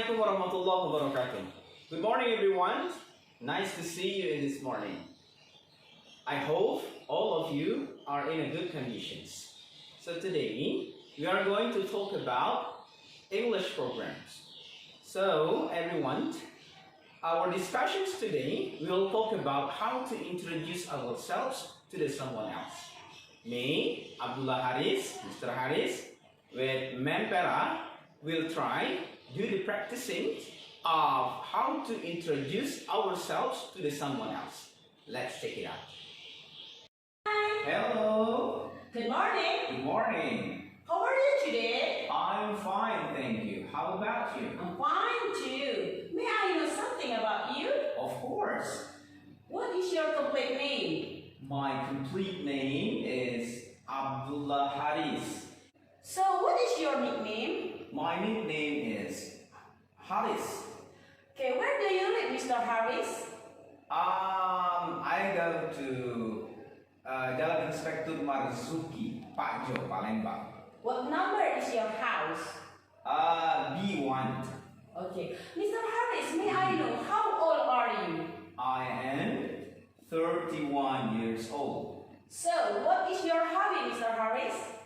Assalamualaikum warahmatullahi wabarakatuh. Good morning, everyone. Nice to see you in this morning. I hope all of you are in a good conditions. So today we are going to talk about English programs. So everyone, our discussions today will talk about how to introduce ourselves to someone else. Me, Abdullah Haris, Mr. Haris, with Mempera will try do the practicing of how to introduce ourselves to someone else. Let's check it out. Hello. Good morning. Good morning. How are you today? I'm fine, thank you. How about you? I'm fine too. May I know something about you? Of course. What is your complete name? My complete name is Abdullah Haris. So what is your nickname? My nickname is Haris. Okay, where do you live, Mr. Harris? I go to Jalan Inspektur Marzuki, Pak Jo, Palembang. What number is your house? B1. Okay, Mr. Harris, may I know how old are you? I am 31 years old. So what is your hobby, Mr. Harris?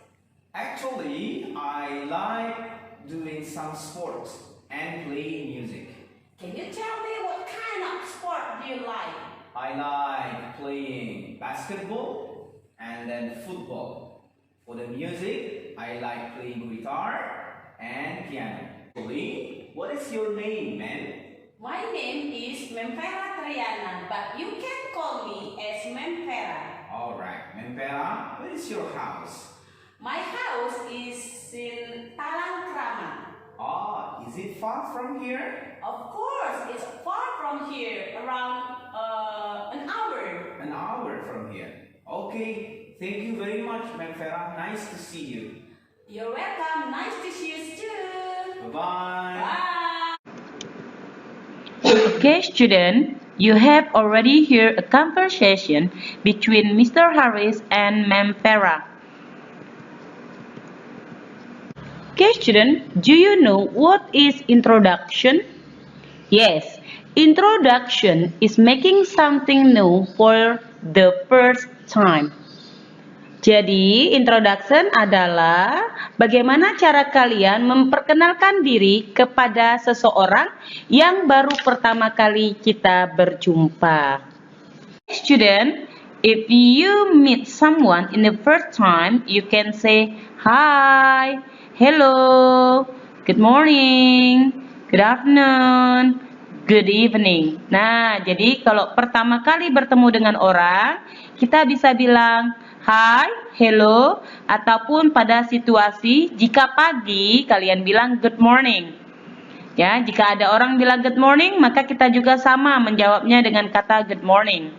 Actually, I like doing some sports and playing music. Can you tell me what kind of sport do you like? I like playing basketball and then football. For the music, I like playing guitar and piano. What is your name, man? My name is Mempera Triana, but you can call me as Mempera. Alright, Mempera, where is your house? My house is in Talang Kramat. Is it far from here? Of course, it's far from here, around an hour. An hour from here. Okay, thank you very much, Mempera. Nice to see you. You're welcome. Nice to see you too. Bye-bye. Bye. Okay, student, you have already heard a conversation between Mr. Harris and Mempera. Okay, student, do you know what is introduction? Yes, introduction is making something new for the first time. Jadi, introduction adalah bagaimana cara kalian memperkenalkan diri kepada seseorang yang baru pertama kali kita berjumpa. Student, if you meet someone in the first time, you can say, "Hi, hello, good morning, good afternoon, good evening." Nah, jadi kalau pertama kali bertemu dengan orang, kita bisa bilang hi, hello, ataupun pada situasi jika pagi kalian bilang good morning. Ya, jika ada orang bilang good morning, maka kita juga sama menjawabnya dengan kata good morning.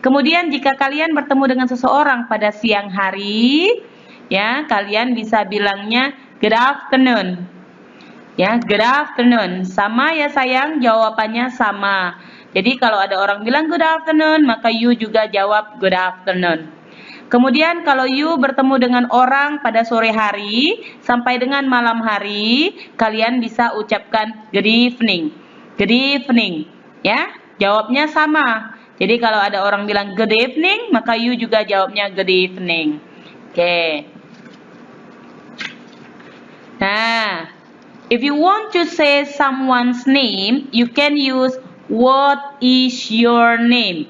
Kemudian jika kalian bertemu dengan seseorang pada siang hari, ya, kalian bisa bilangnya good afternoon. Ya, good afternoon. Sama ya sayang, jawabannya sama. Jadi kalau ada orang bilang good afternoon, maka you juga jawab good afternoon. Kemudian kalau you bertemu dengan orang pada sore hari sampai dengan malam hari, kalian bisa ucapkan good evening. Good evening. Ya, jawabnya sama. Jadi kalau ada orang bilang good evening, maka you juga jawabnya good evening. Oke. Nah, if you want to say someone's name, you can use what is your name?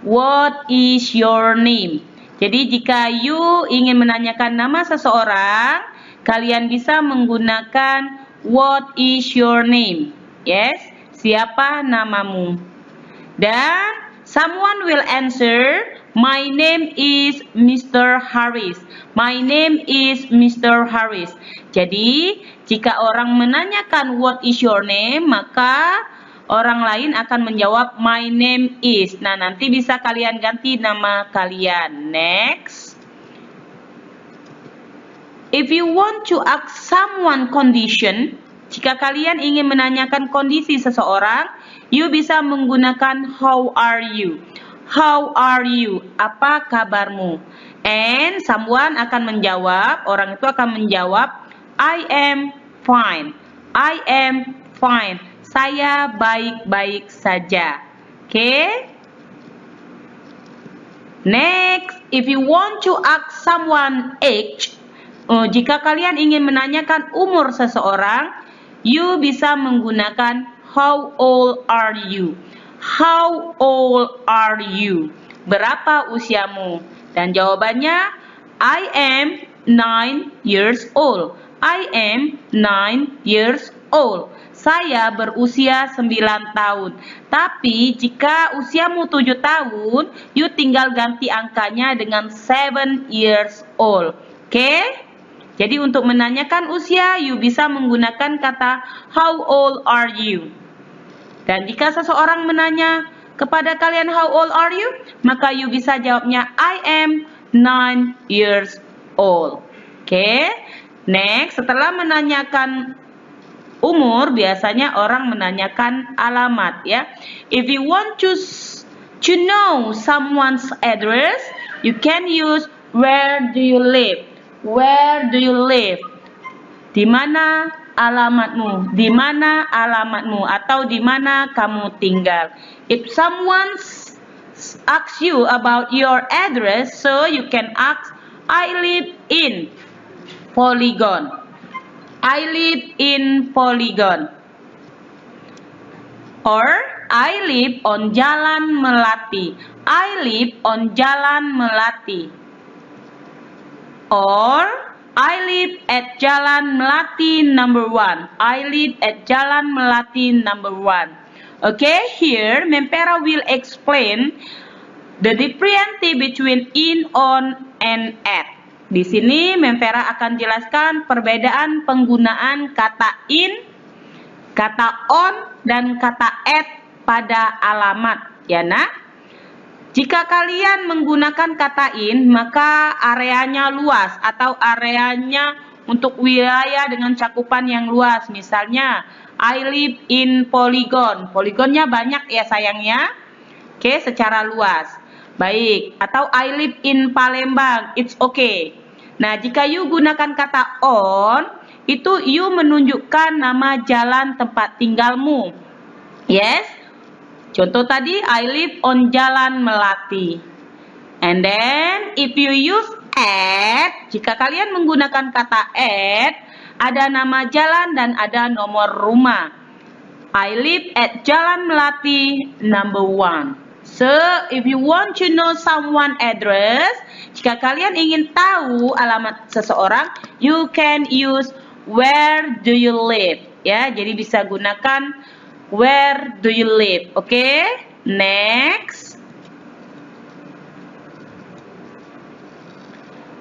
What is your name? Jadi jika you ingin menanyakan nama seseorang, kalian bisa menggunakan what is your name? Yes, siapa namamu? Dan someone will answer, my name is Mr. Harris. My name is Mr. Harris. Jadi, jika orang menanyakan what is your name, maka orang lain akan menjawab my name is. Nah, nanti bisa kalian ganti nama kalian. Next. If you want to ask someone condition, jika kalian ingin menanyakan kondisi seseorang, you bisa menggunakan how are you. How are you? Apa kabarmu? And someone akan menjawab, orang itu akan menjawab I am fine. I am fine. Saya baik-baik saja. Okay? Next, if you want to ask someone age, jika kalian ingin menanyakan umur seseorang, you bisa menggunakan how old are you? How old are you? Berapa usiamu? Dan jawabannya, I am 9 years old. I am 9 years old. Saya berusia 9 tahun. Tapi jika usiamu 7 tahun, you tinggal ganti angkanya dengan 7 years old. Oke? Jadi untuk menanyakan usia, you bisa menggunakan kata how old are you? Dan jika seseorang menanya kepada kalian how old are you? Maka you bisa jawabnya I am 9 years old. Oke? Next, setelah menanyakan umur, biasanya orang menanyakan alamat ya. If you want to know someone's address, you can use where do you live? Where do you live? Di mana alamatmu? Di mana alamatmu? Atau di mana kamu tinggal? If someone asks you about your address, so you can ask, I live in Polygon. I live in Polygon. Or, I live on Jalan Melati. I live on Jalan Melati. Or, I live at Jalan Melati number 1. I live at Jalan Melati number 1. Okay, here Mempera will explain the difference between in, on, and at. Di sini Mempera akan jelaskan perbedaan penggunaan kata in, kata on, dan kata at pada alamat, ya nak? Jika kalian menggunakan kata in, maka areanya luas atau areanya untuk wilayah dengan cakupan yang luas. Misalnya, I live in Polygon. Polygonnya banyak ya sayangnya. Oke, secara luas. Baik, atau I live in Palembang. It's okay. Nah, jika you gunakan kata on, itu you menunjukkan nama jalan tempat tinggalmu. Yes? Contoh tadi, I live on Jalan Melati. And then, if you use at, jika kalian menggunakan kata at, ada nama jalan dan ada nomor rumah. I live at Jalan Melati number 1. So, if you want to know someone address, jika kalian ingin tahu alamat seseorang, you can use where do you live. Ya, jadi bisa gunakan where do you live. Oke, next.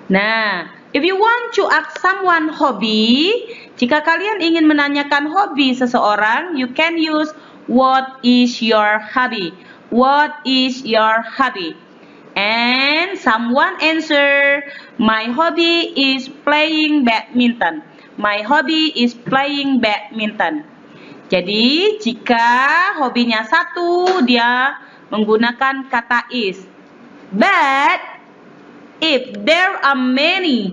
Nah, if you want to ask someone hobby, jika kalian ingin menanyakan hobi seseorang, you can use what is your hobby? What is your hobby? And someone answer, my hobby is playing badminton. My hobby is playing badminton. Jadi, jika hobinya satu, dia menggunakan kata is. But, if there are many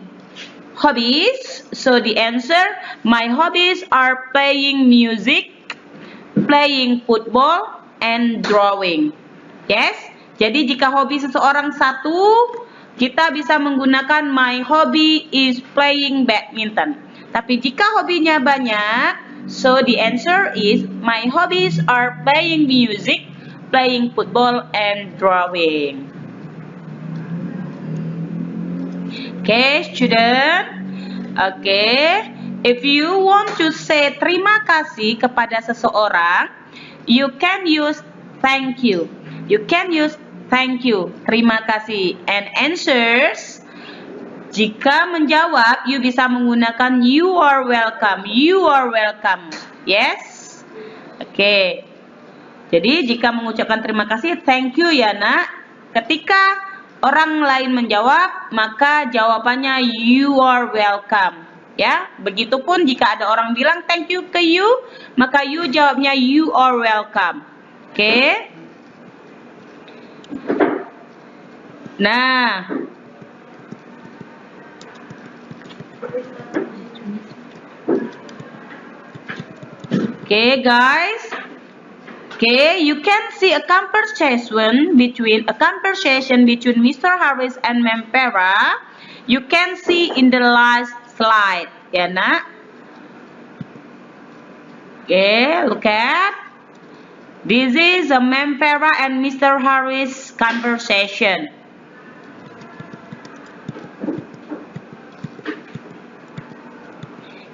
hobbies, so the answer, my hobbies are playing music, playing football, and drawing. Yes? Jadi jika hobi seseorang satu, kita bisa menggunakan my hobby is playing badminton. Tapi jika hobinya banyak, so the answer is my hobbies are playing music, playing football, and drawing. Okay, student. Okay, if you want to say terima kasih kepada seseorang, you can use thank you. You can use thank you, terima kasih. And answers, jika menjawab, you bisa menggunakan you are welcome. You are welcome. Yes? Oke. Jadi, jika mengucapkan terima kasih, thank you ya nak. Ketika orang lain menjawab, maka jawabannya you are welcome. Ya, begitupun jika ada orang bilang thank you ke you, maka you jawabnya you are welcome. Oke? Nah, Okay, guys. Okay, you can see a conversation between Mr. Harris and Ma'am Farah. You can see in the last slide, ya nak. Okay, look at. This is a Ma'am Farah and Mr. Harris conversation.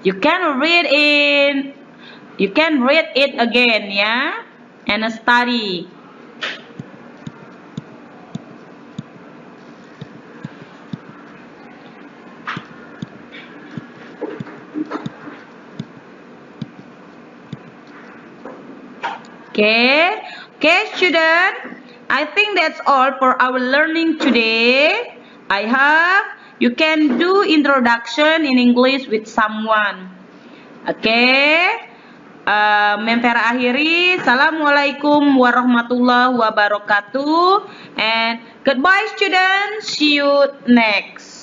You can read it again, yeah, and study. Okay, student. I think that's all for our learning today. I hope you can do introduction in English with someone. Okay. Ma'am Farah akhiri. Assalamualaikum warahmatullahi wabarakatuh. And goodbye, students. See you next.